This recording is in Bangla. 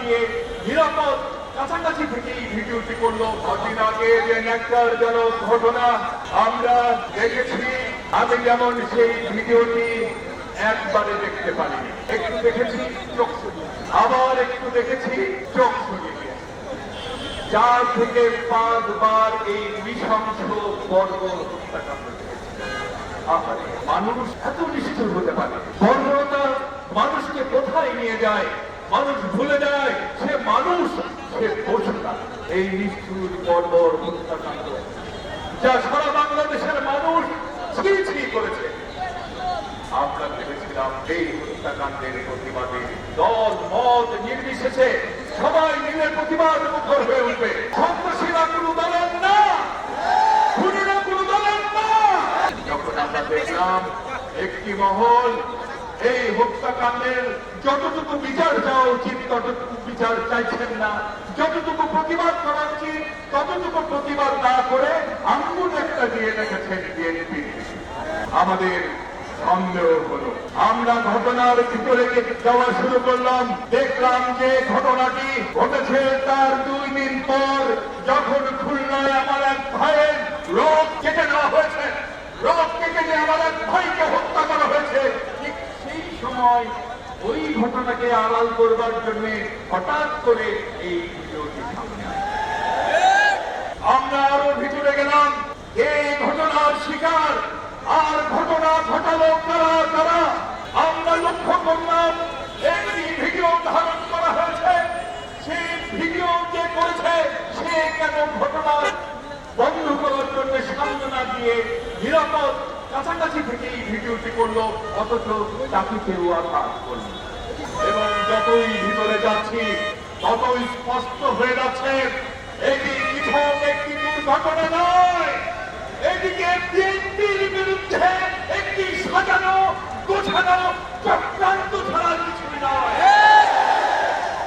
দিয়ে নিরাপদ কাছাকাছি থেকেই ভিডিওটি করলো। কদিন আগে যে ন্যাক্কারজনক ঘটনা আমরা দেখেছি, আমি যেমন সেই ভিডিওটি একবারে দেখতে পারিনি, একটু দেখেছি চোখ সরিয়ে, আবার একটু দেখেছি চোখ সরিয়ে গিয়েছে। 4 থেকে 5 বার এই নৃশংস বর্বর হত্যাকাণ্ড দেখেছি। মানুষ এত নিষ্ঠুর হতে পারে? বর্বরতা মানুষকে কোথায় নিয়ে যায়? মানুষ ভুলে যায় সে মানুষ, সে পশু না। এই নিষ্ঠুর বর্বর হত্যাকাণ্ড যা সারা বাংলাদেশের মানুষ ছি ছি করেছে। আমরা ভেবেছিলাম এই হত্যাকাণ্ডের প্রতিবাদে দল মত নির্বিশেষে সবাই মিলে প্রতিবাদ মুখর হয়ে উঠবে। সন্ত্রাসীরা কোনো দলের না, খুনিরা কোনো দলের না। যখন আমরা দেখলাম একটি মহল এই হত্যাকাণ্ডের যতটুকু বিচার চাওয়া উচিত ততটুকু বিচার চাইছেন না, যতটুকু প্রতিবাদ করা উচিত ততটুকু প্রতিবাদ না করে আঙ্গুল একটা দিয়ে রেখেছেন বিএনপি। আমাদের সন্দেহ হলো, আমরা ঘটনার ভিতরে যাওয়া শুরু করলাম। দেখলাম যে ঘটনাটি ঘটেছে তার 2 দিন পর, যখন খুলনায় আমার এক ভাইয়ের রোগ কেটে নেওয়া হয়েছে, রোগ কেটে নিয়ে আমার এক ভাইকে হত্যা করা হয়েছে। ঠিক সেই সময় ওই ঘটনাকে আড়াল করবার জন্য হঠাৎ করে এই ভিডিওটি সামনে আসে। আমরা আরো ভিতরে গেলাম, এই ঘটনার শিকার আর ঘটনা ঘটালো কারা কারা। আমরা লক্ষ্য করলাম একটি ভিডিও ধারণ করা হয়েছে, সেই ভিডিও যে করেছে সে কেন ঘটনা বন্ধ করার জন্য সামনে না দিয়ে নিরাপদ কাছাকাছি থেকেই ভিডিওটি করলো, অথচ তাকে কেউ আঘাত করল। এবং যতই ভিতরে যাচ্ছি ততই স্পষ্ট হয়ে যাচ্ছে এটি কিছু একটি দুর্ঘটনা নয়, এটিকে বিএনপির বিরুদ্ধে একটি সাজানো গোছানো চক্রান্ত